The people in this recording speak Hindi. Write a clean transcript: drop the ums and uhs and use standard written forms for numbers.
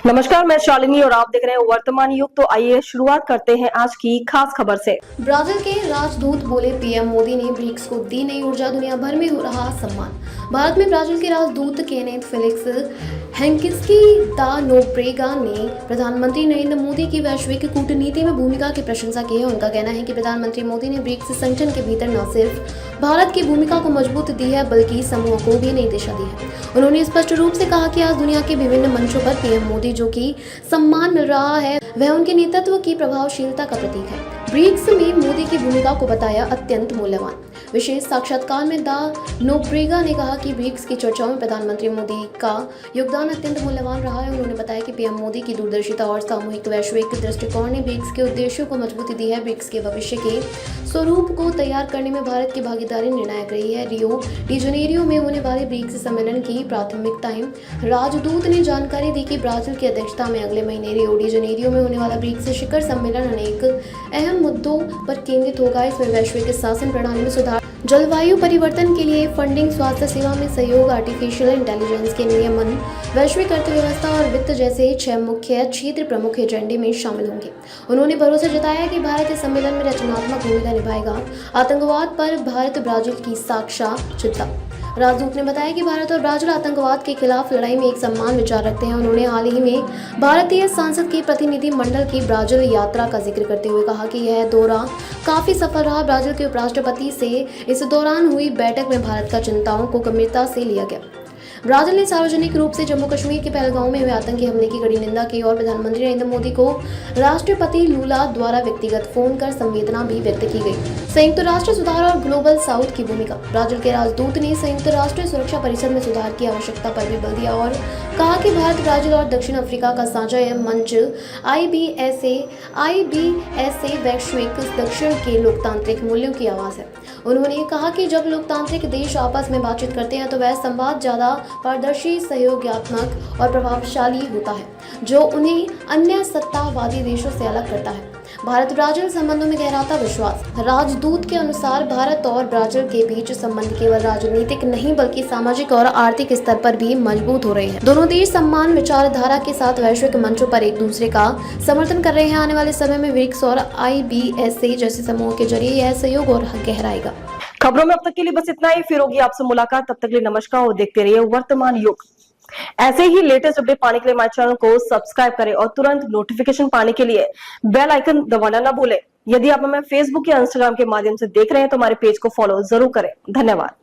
नमस्कार, मैं शालिनी और आप देख रहे हैं वर्तमान युग। तो आइए शुरुआत करते हैं आज की खास खबर से। ब्राजील के राजदूत बोले पीएम मोदी ने ब्रिक्स को दी नई ऊर्जा, दुनिया भर में हो रहा सम्मान। भारत में ब्राजील के राजदूत केनेथ फेलिक्स हेंकिस्की दा नोब्रेगा ने प्रधानमंत्री नरेंद्र मोदी की वैश्विक कूटनीति में भूमिका की प्रशंसा की है। उनका कहना है कि प्रधानमंत्री मोदी ने ब्रिक्स संगठन के भीतर न सिर्फ भारत की भूमिका को मजबूत दी है बल्कि समूह को भी नई दिशा दी है। उन्होंने स्पष्ट रूप से कहा कि आज दुनिया के विभिन्न मंचों पर पीएम मोदी जो कि सम्मान मिल रहा है वह उनके नेतृत्व की प्रभावशीलता का प्रतीक है। ब्रिक्स में मोदी की भूमिका को बताया अत्यंत मूल्यवान। विशेष साक्षात्कार में दा नोब्रेगा ने कहा कि ब्रिक्स की चर्चाओं में प्रधानमंत्री मोदी का योगदान अत्यंत मूल्यवान रहा है। उन्होंने बताया कि पीएम मोदी की दूरदर्शिता और सामूहिक वैश्विक दृष्टिकोण ने ब्रिक्स के उद्देश्यों को मजबूती दी है। ब्रिक्स के भविष्य के स्वरूप को तैयार करने में भारत की भागीदारी निर्णायक रही है। रियो डी जनेरियो में होने वाले ब्रिक्स सम्मेलन की प्राथमिकताएं। राजदूत ने जानकारी दी कि ब्राजील की अध्यक्षता में अगले महीने रियो डी जनेरियो में होने वाला ब्रिक्स शिखर सम्मेलन अनेक अहम मुद्दों पर केंद्रित होगा। इसमें वैश्विक शासन प्रणाली में सुधार, जलवायु परिवर्तन के लिए फंडिंग, स्वास्थ्य सेवा में सहयोग, आर्टिफिशियल इंटेलिजेंस के नियमन, वैश्विक अर्थव्यवस्था और वित्त जैसे 6 मुख्य क्षेत्र प्रमुख एजेंडे में शामिल होंगे। उन्होंने भरोसा जताया कि भारत इस सम्मेलन में रचनात्मक भूमिका निभाएगा। आतंकवाद पर भारत ब्राजील की साझा चिंता। राजदूत ने बताया कि भारत और ब्राजील आतंकवाद के खिलाफ लड़ाई में एक समान विचार रखते हैं। उन्होंने हाल ही में भारतीय सांसद के प्रतिनिधि मंडल की ब्राजील यात्रा का जिक्र करते हुए कहा कि यह दौरा काफी सफल रहा। ब्राजील के उपराष्ट्रपति से इस दौरान हुई बैठक में भारत का चिंताओं को गंभीरता से लिया गया। ब्राजील ने सार्वजनिक रूप से जम्मू कश्मीर के पहलगांव में हुए आतंकी हमले की कड़ी निंदा की और प्रधानमंत्री नरेंद्र मोदी को राष्ट्रपति लूला द्वारा व्यक्तिगत फोन कर संवेदना भी व्यक्त की गई। संयुक्त राष्ट्र सुधार और ग्लोबल साउथ की भूमिका। ब्राजील के राजदूत ने संयुक्त राष्ट्र सुरक्षा परिषद में सुधार की आवश्यकता पर भी बल दिया और कहा कि भारत, ब्राजील और दक्षिण अफ्रीका का साझा मंच IBSA वैश्विक दक्षिण के लोकतांत्रिक मूल्यों की आवाज है। उन्होंने कहा कि जब लोकतांत्रिक देश आपस में बातचीत करते हैं तो वह संवाद ज्यादा पारदर्शी, सहयोगात्मक और प्रभावशाली होता है, जो उन्हें अन्य सत्तावादी देशों से अलग करता है। भारत ब्राजील संबंधों में गहराता विश्वास। राजदूत के अनुसार भारत और ब्राजील के बीच संबंध केवल राजनीतिक नहीं बल्कि सामाजिक और आर्थिक स्तर पर भी मजबूत हो रहे हैं। दोनों देश सम्मान विचारधारा के साथ वैश्विक मंचों पर एक दूसरे का समर्थन कर रहे हैं। आने वाले समय में ब्रिक्स और IBSA जैसे समूहों के जरिए यह सहयोग और गहराएगा। खबरों में अब तक के लिए बस इतना ही। फिर होगी आपसे मुलाकात, तब तक के लिए नमस्कार और देखते रहिए वर्तमान युग। ऐसे ही लेटेस्ट अपडेट पाने के लिए हमारे चैनल को सब्सक्राइब करें और तुरंत नोटिफिकेशन पाने के लिए बेल आइकन दबाना ना भूलें। यदि आप हमें फेसबुक या इंस्टाग्राम के माध्यम से देख रहे हैं तो हमारे पेज को फॉलो जरूर करें। धन्यवाद।